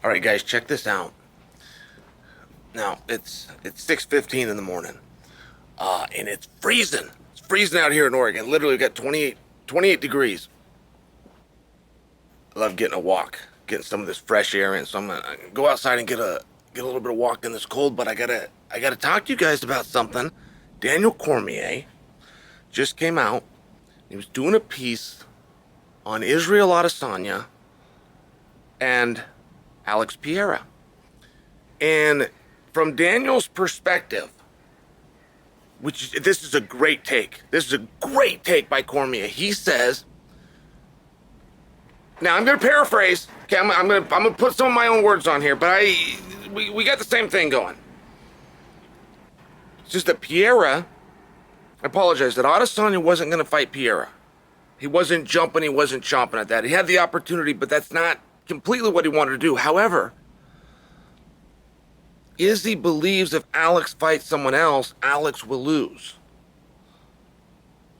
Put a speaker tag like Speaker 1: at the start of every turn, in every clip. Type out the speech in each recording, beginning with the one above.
Speaker 1: All right, guys, check this out. Now, it's 6:15 in the morning, and it's freezing. It's freezing out here in Oregon. Literally, we got 28 degrees. I love getting a walk, getting some of this fresh air in. So I'm gonna go outside and get a little bit of walk in this cold. But I gotta talk to you guys about something. Daniel Cormier just came out. He was doing a piece on Israel Adesanya and Alex Pereira. And from Daniel's perspective, this is a great take. This is a great take by Cormier. He says, now I'm going to paraphrase. Okay, I'm going to put some of my own words on here, but we got the same thing going. It's just that Pereira, I apologize, that Adesanya wasn't going to fight Pereira. He wasn't jumping, he wasn't chomping at that. He had the opportunity, but that's not completely what he wanted to do. However, Izzy believes if Alex fights someone else, Alex will lose.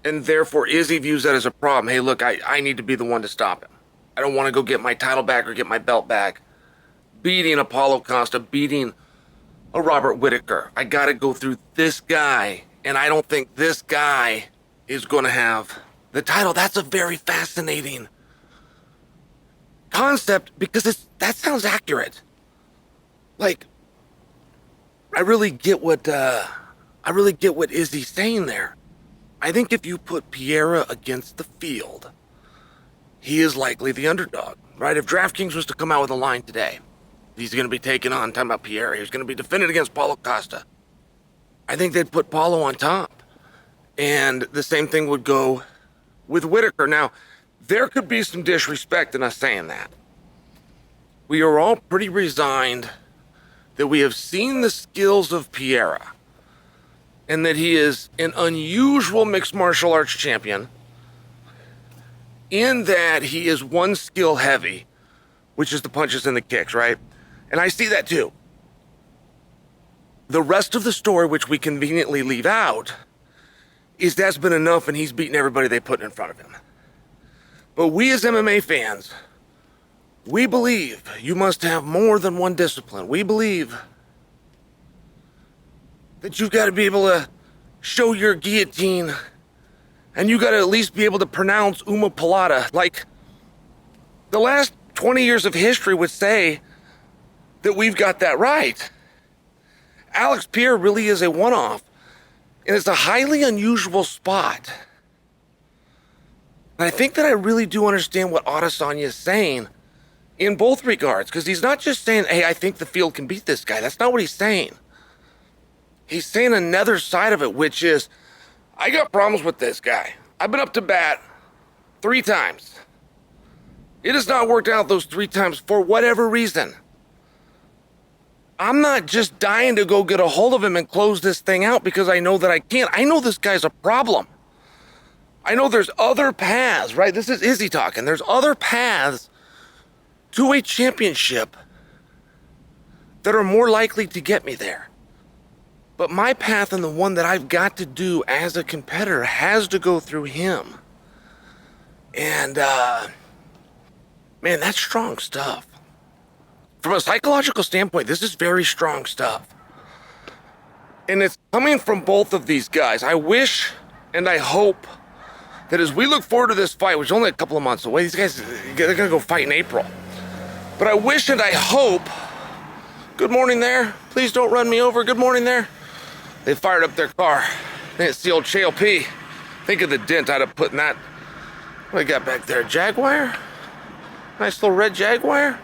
Speaker 1: And therefore, Izzy views that as a problem. Hey, look, I need to be the one to stop him. I don't want to go get my title back or get my belt back. Beating Apollo Costa, beating a Robert Whittaker. I got to go through this guy. And I don't think this guy is going to have the title. That's a very fascinating concept because that sounds accurate. Like, I really get what Izzy's saying there. I think if you put Pereira against the field, he is likely the underdog, right? If DraftKings was to come out with a line today, he's going to be taking on, talking about Pereira, he's going to be defended against Paulo Costa. I think they'd put Paulo on top. And the same thing would go with Whittaker. Now, there could be some disrespect in us saying that. We are all pretty resigned that we have seen the skills of Pereira and that he is an unusual mixed martial arts champion in that he is one skill heavy, which is the punches and the kicks, right? And I see that too. The rest of the story, which we conveniently leave out, is that's been enough and he's beaten everybody they put in front of him. But we as MMA fans, we believe you must have more than one discipline. We believe that you've got to be able to show your guillotine and you got to at least be able to pronounce omoplata. Like, the last 20 years of history would say that we've got that right. Alex Pereira really is a one-off, and it's a highly unusual spot. And I think that I really do understand what Adesanya is saying in both regards, because he's not just saying, hey, I think the field can beat this guy. That's not what he's saying. He's saying another side of it, which is, I got problems with this guy. I've been up to bat 3 times. It has not worked out those 3 times for whatever reason. I'm not just dying to go get a hold of him and close this thing out because I know that I can't. I know this guy's a problem. I know there's other paths, right? This is Izzy talking. There's other paths to a championship that are more likely to get me there. But my path and the one that I've got to do as a competitor has to go through him. And, man, that's strong stuff. From a psychological standpoint, this is very strong stuff. And it's coming from both of these guys. I wish and I hope that as we look forward to this fight, which is only a couple of months away, these guys, they're going to go fight in April. But I wish and I hope, good morning there, please don't run me over, good morning there. They fired up their car. It's the old Chael P. Think of the dent I'd have put in that. What do we got back there, Jaguar? Nice little red Jaguar.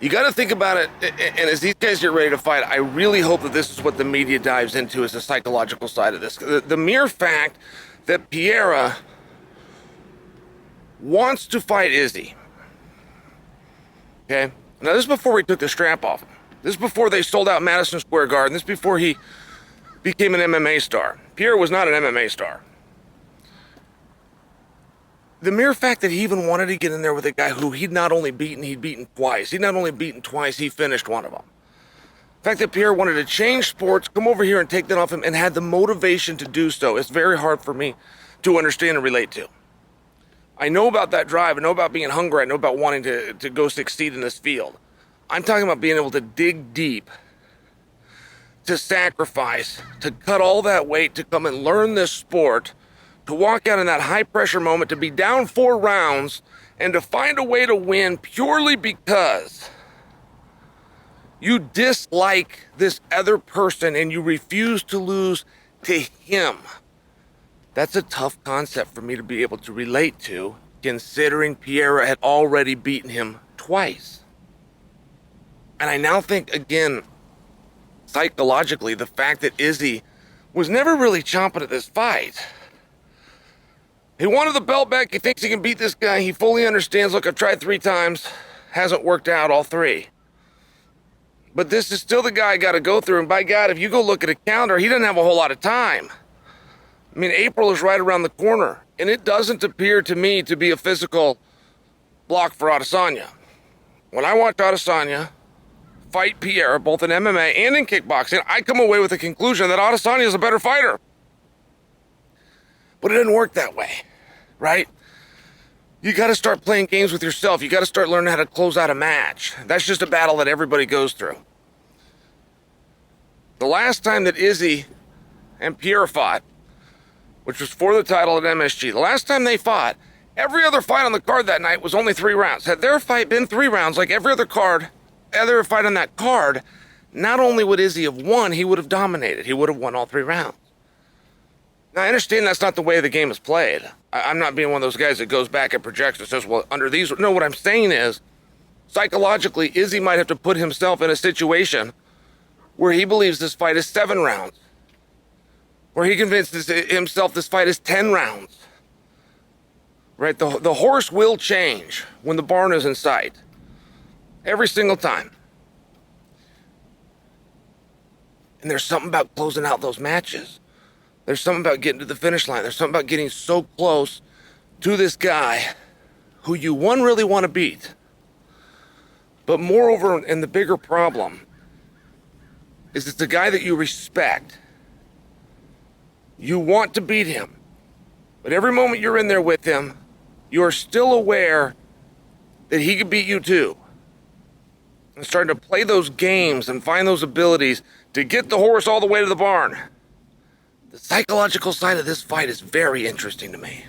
Speaker 1: You got to think about it, and as these guys get ready to fight, I really hope that this is what the media dives into, is the psychological side of this. The mere fact that Pereira wants to fight Izzy. Okay? Now, this is before he took the strap off him. This is before they sold out Madison Square Garden. This is before he became an MMA star. Pereira was not an MMA star. The mere fact that he even wanted to get in there with a guy who he'd not only beaten, he'd beaten twice. He'd not only beaten twice, he finished one of them. The fact that Pereira wanted to change sports, come over here and take that off him, and had the motivation to do so, it's very hard for me to understand and relate to. I know about that drive. I know about being hungry. I know about wanting to go succeed in this field. I'm talking about being able to dig deep, to sacrifice, to cut all that weight, to come and learn this sport, to walk out in that high pressure moment, to be down 4 rounds, and to find a way to win purely because you dislike this other person and you refuse to lose to him. That's a tough concept for me to be able to relate to, considering Pereira had already beaten him twice. And I now think, again, psychologically, the fact that Izzy was never really chomping at this fight. He wanted the belt back. He thinks he can beat this guy. He fully understands, look, I've tried 3 times. Hasn't worked out all 3. But this is still the guy I got to go through. And by God, if you go look at a calendar, he doesn't have a whole lot of time. I mean, April is right around the corner, and it doesn't appear to me to be a physical block for Adesanya. When I watch Adesanya fight Pereira, both in MMA and in kickboxing, I come away with the conclusion that Adesanya is a better fighter. But it didn't work that way, right? You got to start playing games with yourself. You got to start learning how to close out a match. That's just a battle that everybody goes through. The last time that Izzy and Pereira fought, which was for the title at MSG. The last time they fought, every other fight on the card that night was only 3 rounds. Had their fight been 3 rounds, like every other fight on that card, not only would Izzy have won, he would have dominated. He would have won all 3 rounds. Now, I understand that's not the way the game is played. I'm not being one of those guys that goes back and projects and says, well, under these... No, what I'm saying is, psychologically, Izzy might have to put himself in a situation where he believes this fight is 7 rounds. Where he convinces himself this fight is 10 rounds. Right? The horse will change when the barn is in sight. Every single time. And there's something about closing out those matches. There's something about getting to the finish line. There's something about getting so close to this guy who you, one, really want to beat. But moreover, and the bigger problem, is it's a guy that you respect. You want to beat him. But every moment you're in there with him, you are still aware that he could beat you too. And starting to play those games and find those abilities to get the horse all the way to the barn. The psychological side of this fight is very interesting to me.